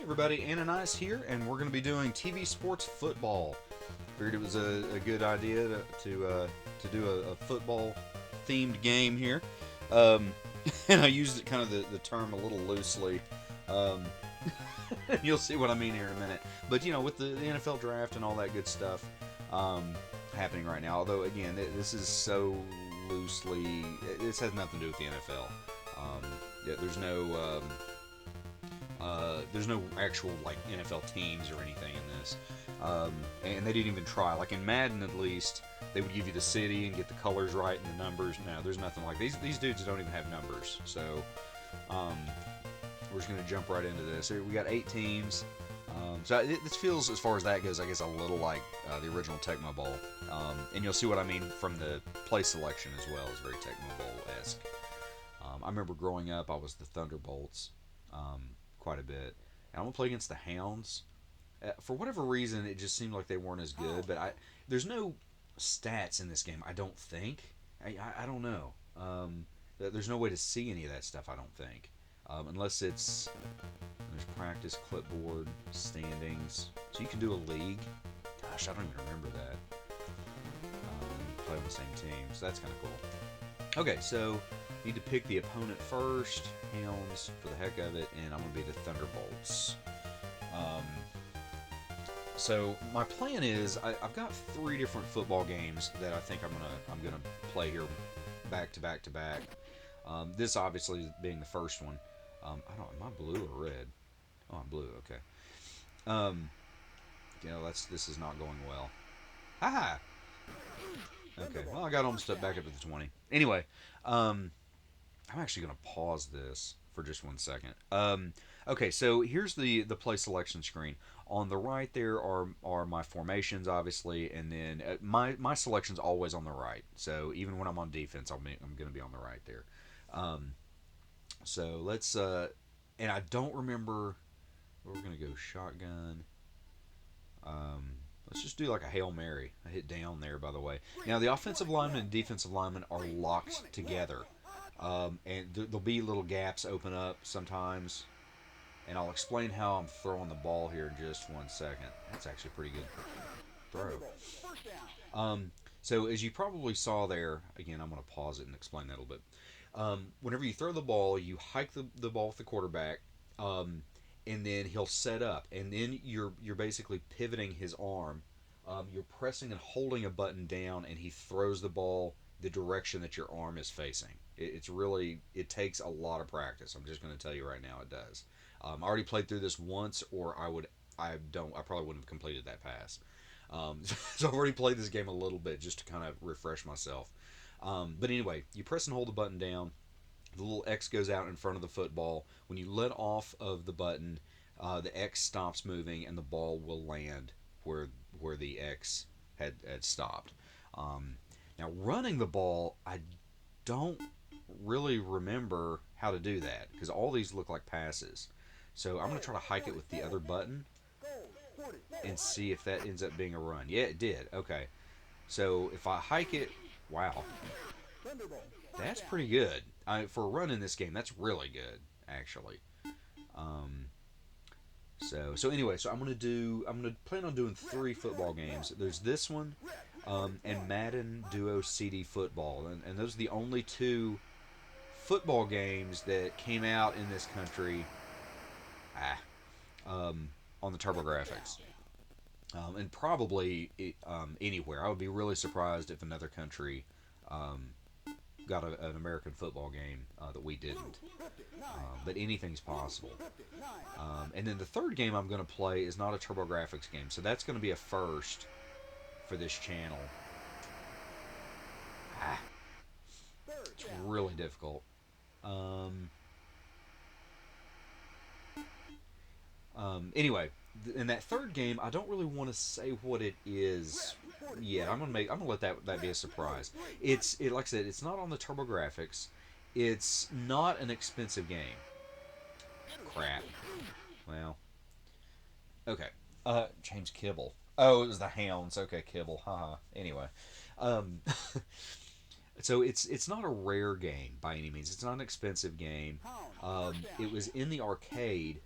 Everybody, Ananias here, and we're going to be doing TV sports football. Figured it was a good idea to do a football themed game here, um, and I used kind of the term a little loosely. Um, you'll see what I mean here in a minute. But with the NFL draft and all that good stuff happening right now. Although again, this is so loosely, this has nothing to do with the NFL. Yeah, there's no actual like NFL teams or anything in this, and they didn't even try. Like in Madden, at least they would give you the city and get the colors right and the numbers. No, there's nothing like these dudes don't even have numbers. So we're just gonna jump right into this. So we got 8 teams. So this feels, as far as that goes, I guess a little like the original Tecmo Bowl, and you'll see what I mean from the play selection as well. It's very Tecmo Bowl-esque. I remember growing up, I was the Thunderbolts. Quite a bit. And I'm gonna play against the Hounds. For whatever reason, it just seemed like they weren't as good. But there's no stats in this game. I don't think. I don't know. There's no way to see any of that stuff. I don't think, unless there's practice, clipboard, standings. So you can do a league. Gosh, I don't even remember that. Play on the same team, so that's kind of cool. Okay, so need to pick the opponent first. Hounds for the heck of it, and I'm gonna be the Thunderbolts. So my plan is I've got 3 different football games that I think I'm gonna play here back to back to back. This obviously being the first one. Am I blue or red? Oh, I'm blue. Okay. This is not going well. Haha. Okay. Well, I got almost back up to the 20. Anyway, I'm actually going to pause this for just 1 second. Okay, so here's the play selection screen. On the right there are my formations, obviously, and then my selection's always on the right. So even when I'm on defense, I'm going to be on the right there. So let's and I don't remember. We're going to go shotgun. Let's just do like a Hail Mary. I hit down there, by the way. Now the offensive lineman and defensive lineman are locked together. And there'll be little gaps open up sometimes, and I'll explain how I'm throwing the ball here in just 1 second. That's actually a pretty good throw. So as you probably saw there, again, I'm going to pause it and explain that a little bit. Whenever you throw the ball, you hike the ball with the quarterback, and then he'll set up, and then you're basically pivoting his arm. You're pressing and holding a button down, and he throws the ball the direction that your arm is facing. It takes a lot of practice. I'm just going to tell you right now, it does. I already played through this once, or I probably wouldn't have completed that pass. So I've already played this game a little bit just to kind of refresh myself. But anyway, you press and hold the button down. The little X goes out in front of the football. When you let off of the button, the X stops moving, and the ball will land where the X had stopped. Now running the ball, I don't really remember how to do that because all these look like passes. So I'm going to try to hike it with the other button and see if that ends up being a run. Yeah, it did. Okay. So if I hike it, wow. That's pretty good. For a run in this game, that's really good, actually. So anyway, so I'm gonna plan on doing 3 football games. There's this one, and Madden Duo CD Football, and those are the only 2 football games that came out in this country, on the Turbografx, and probably anywhere. I would be really surprised if another country got an American football game that we didn't. But anything's possible. And then the third game I'm going to play is not a Turbografx game, so that's going to be a first for this channel. It's really difficult. Anyway, in that third game, I don't really want to say what it is yet. I'm gonna let that be a surprise. Like I said, it's not on the Turbografx. It's not an expensive game. Crap. Well, okay. James Kibble. Oh, it was the Hounds. Okay, Kibble. Haha. Anyway, so it's not a rare game by any means. It's not an expensive game. It was in the arcade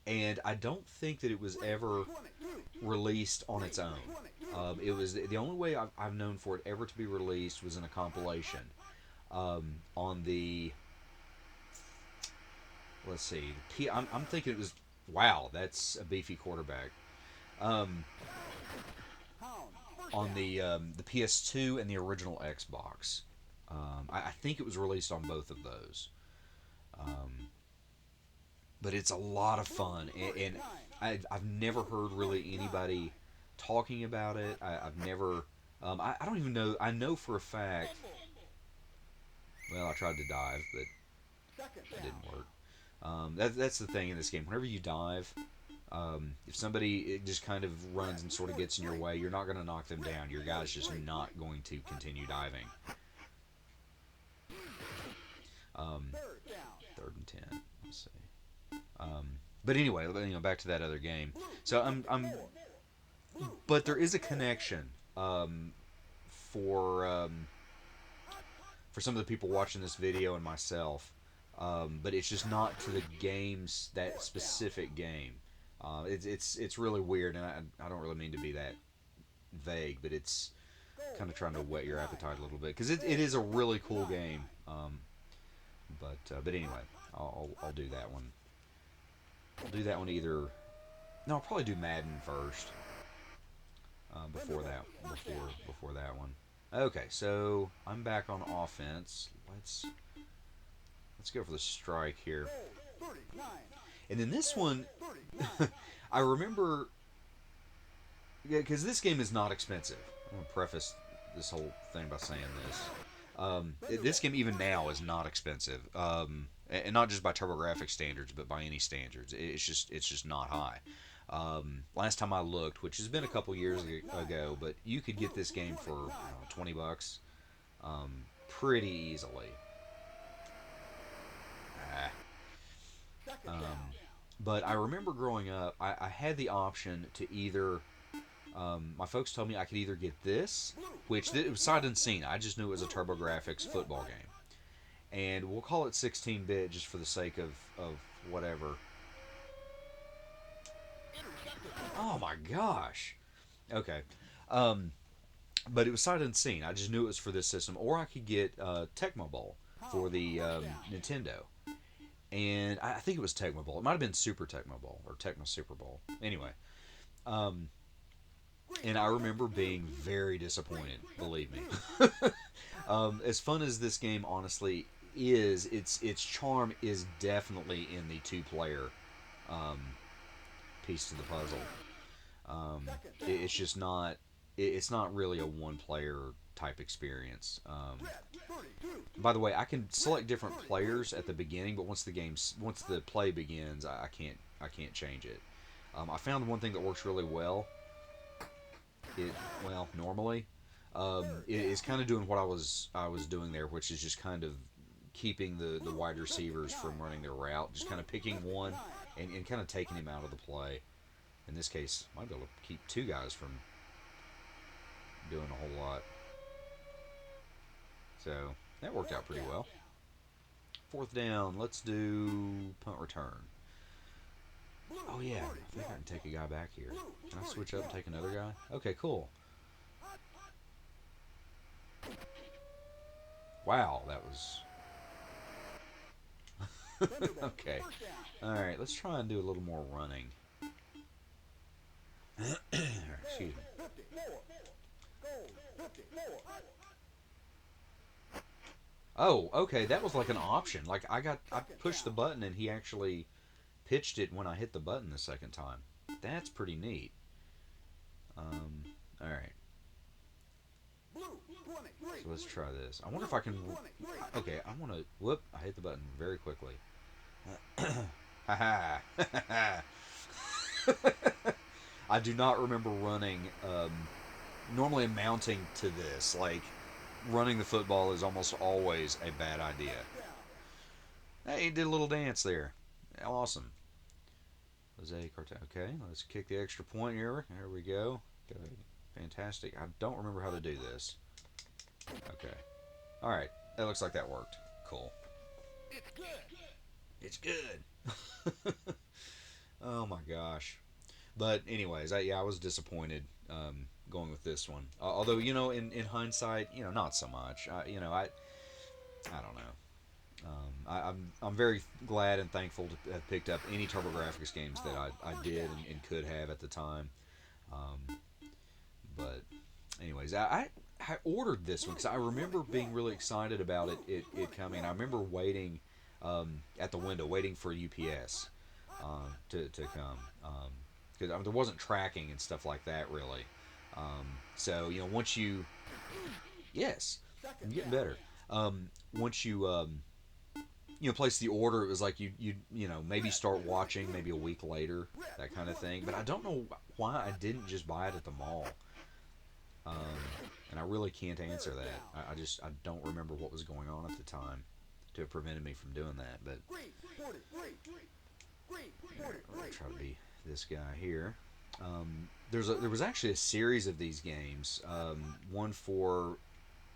And I don't think that it was ever released on its own. It was the only way I've known for it ever to be released was in a compilation on the. Let's see. I'm thinking it was. Wow, that's a beefy quarterback. Um, on the PS2 and the original Xbox. I think it was released on both of those. Um, but it's a lot of fun, and I've never heard really anybody talking about it. I've never. I don't even know. I know for a fact. Well, I tried to dive, but it didn't work. That's the thing in this game. Whenever you dive, if somebody it just kind of runs and sort of gets in your way, you're not going to knock them down. Your guy's just not going to continue diving. Um, third and 10. Let's see. But anyway, back to that other game. So but there is a connection for for some of the people watching this video and myself. But it's just not to the games that specific game. It's really weird, and I don't really mean to be that vague, but it's kind of trying to whet your appetite a little bit because it is a really cool game. But anyway, I'll do that one. I'll do that one either. No, I'll probably do Madden first. Before that one. Okay, so I'm back on offense. Let's go for the strike here. And then this one, I remember, yeah, because this game is not expensive. I'm gonna preface this whole thing by saying this. This game even now is not expensive, and not just by Turbografx standards, but by any standards. It's just not high. Last time I looked, which has been a couple years ago, but you could get this game for $20, pretty easily. Um, but I remember growing up, I had the option to either. My folks told me I could either get this, which it was sight unseen. I just knew it was a Turbografx football game, and we'll call it 16-bit just for the sake of whatever. Oh my gosh. Okay. But it was sight unseen. I just knew it was for this system, or I could get Tecmo Bowl for the Nintendo. And I think it was Tecmo Bowl. It might have been Super Tecmo Bowl or Tecmo Super Bowl. Anyway, and I remember being very disappointed. Believe me. As fun as this game honestly is, its charm is definitely in the two-player um, piece to the puzzle. It's just not. It's not really a one-player type experience. By the way, I can select different players at the beginning, but once the play begins, I can't change it. I found one thing that works really well. Normally, it is kind of doing what I was doing there, which is just kind of keeping the wide receivers from running their route, just kind of picking one and kind of taking him out of the play. In this case, I might be able to keep two guys from doing a whole lot. So that worked out pretty well. Fourth down, let's do punt return. Oh yeah, I think I can take a guy back here. Can I switch up and take another guy? Okay, cool. Wow, that was... Okay. Alright, let's try and do a little more running. Excuse me. Oh, okay, that was like an option. Like I pushed the button and he actually pitched it when I hit the button the second time. That's pretty neat. All right. So let's try this. I wonder if I can. Okay, I want to. Whoop! I hit the button very quickly. Haha. I do not remember running. Normally, mounting to this, like running the football, is almost always a bad idea. Hey, he did a little dance there. Awesome. Jose Cartel. Okay, let's kick the extra point here. There we go. Good. Fantastic. I don't remember how to do this. Okay. Alright. That looks like that worked. Cool. It's good. It's good. Oh my gosh. But anyways, yeah, I was disappointed going with this one. Although in hindsight, not so much. I don't know. I'm very glad and thankful to have picked up any Turbografx games that I did and could have at the time. Um, but anyways, I ordered this one because I remember being really excited about it coming. I remember waiting at the window, waiting for UPS to come. Because there wasn't tracking and stuff like that really. So once you, yes, I'm getting better. Once you place the order, it was like you maybe start watching maybe a week later, that kind of thing. But I don't know why I didn't just buy it at the mall. Um, and I really can't answer that. I don't remember what was going on at the time to have prevented me from doing that. But I'll try to be this guy here. There was actually a series of these games. One for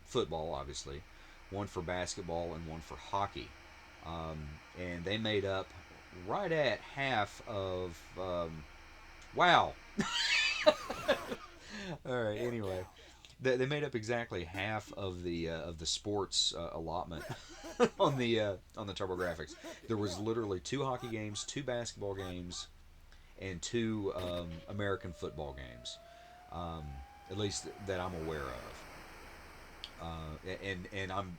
football, obviously, one for basketball, and one for hockey. Um, and they made up right at half of. Wow. All right. Anyway, they made up exactly half of the sports allotment on the Turbografx. There was literally two hockey games, two basketball games, and two American football games, um, at least that I'm aware of. And I'm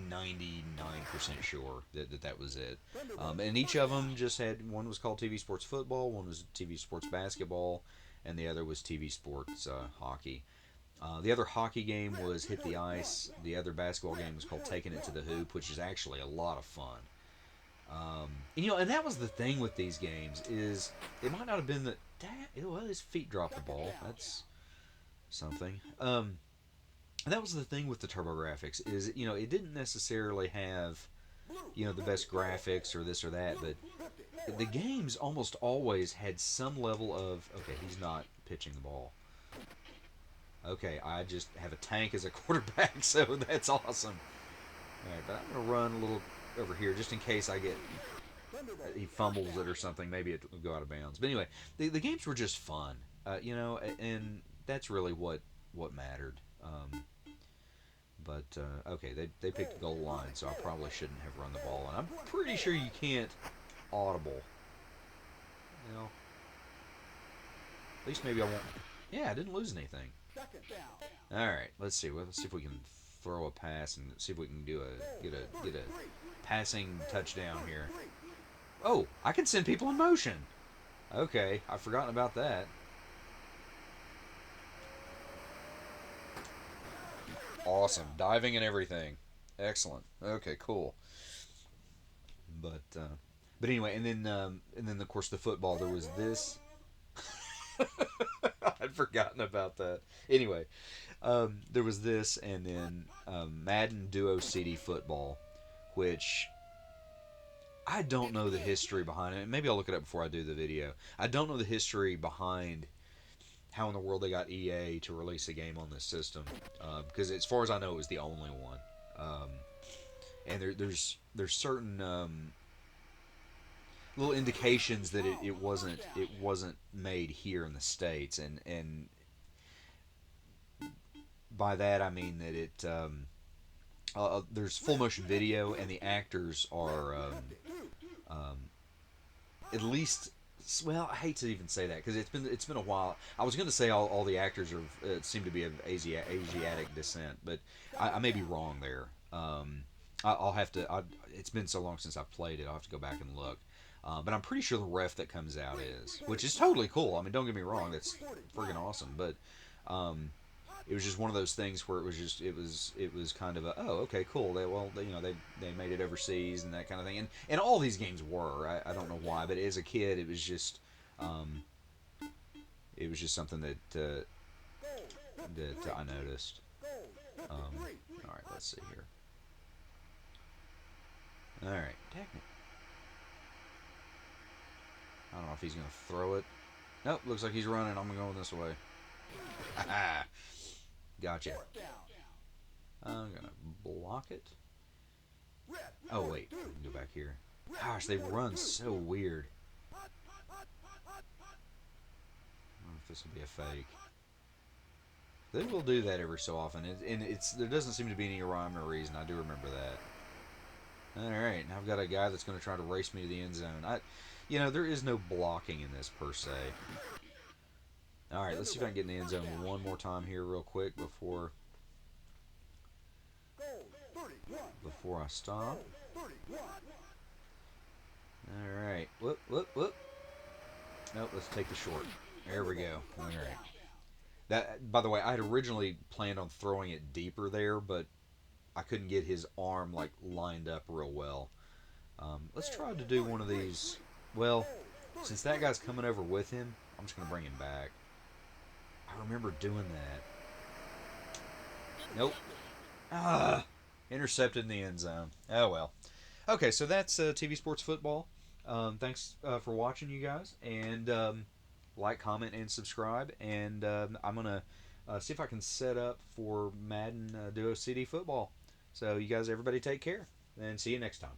99% sure that was it. And each of them just had, one was called TV Sports Football, one was TV Sports Basketball, and the other was TV Sports Hockey. The other hockey game was Hit the Ice. The other basketball game was called Taking It to the Hoop, which is actually a lot of fun. And that was the thing with these games is it might not have been that. Well, his feet dropped the ball. That's something. And that was the thing with the TurboGrafx is it didn't necessarily have the best graphics or this or that, but the games almost always had some level of okay, he's not pitching the ball. Okay, I just have a tank as a quarterback, so that's awesome. All right, but I'm gonna run a little over here just in case he fumbles it or something. Maybe it will go out of bounds. But anyway, the games were just fun, and that's really what mattered. But okay, they picked the goal line, so I probably shouldn't have run the ball. And I'm pretty sure you can't audible. At least maybe I won't. Yeah, I didn't lose anything. All right, let's see. Let's see if we can throw a pass and see if we can get a passing touchdown here. Oh, I can send people in motion. Okay, I've forgotten about that. Awesome, diving and everything. Excellent. Okay, cool. But but anyway, and then of course the football. There was this. I'd forgotten about that. Anyway, there was this, and then Madden Duo CD Football, which I don't know the history behind it. Maybe I'll look it up before I do the video. I don't know the history behind how in the world they got EA to release a game on this system, because as far as I know, it was the only one. And there's certain little indications that it wasn't made here in the states, and by that I mean that there's full motion video, and the actors are um, at least. Well, I hate to even say that because it's been a while. I was going to say all the actors are seem to be of Asiatic descent, but I may be wrong there. I'll have to. It's been so long since I've played it. I'll have to go back and look. But I'm pretty sure the ref that comes out is, which is totally cool. I mean, don't get me wrong, that's friggin' awesome. But it was just one of those things where it was kind of a okay, cool. They made it overseas and that kind of thing. And all these games were. I don't know why, but as a kid, um, it was just something that I noticed. All right, let's see here. All right, technically. I don't know if he's going to throw it. Nope, looks like he's running. I'm going this way. Gotcha. I'm going to block it. Oh, wait. I can go back here. Gosh, they run so weird. I don't know if this will be a fake. They will do that every so often, and there doesn't seem to be any rhyme or reason. I do remember that. All right, now I've got a guy that's going to try to race me to the end zone. There is no blocking in this per se. All right, let's see if I can get in the end zone one more time here, real quick, before I stop. All right, whoop whoop whoop. Nope, let's take the short. There we go. All right. That, by the way, I had originally planned on throwing it deeper there, but I couldn't get his arm like lined up real well. Let's try to do one of these. Well, since that guy's coming over with him, I'm just gonna bring him back. I remember doing that. Nope. Ah, intercepted in the end zone. Oh well. Okay, so that's TV Sports Football. Thanks for watching, you guys, and like, comment, and subscribe. And I'm gonna see if I can set up for Madden Duo CD Football. So you guys, everybody, take care, and see you next time.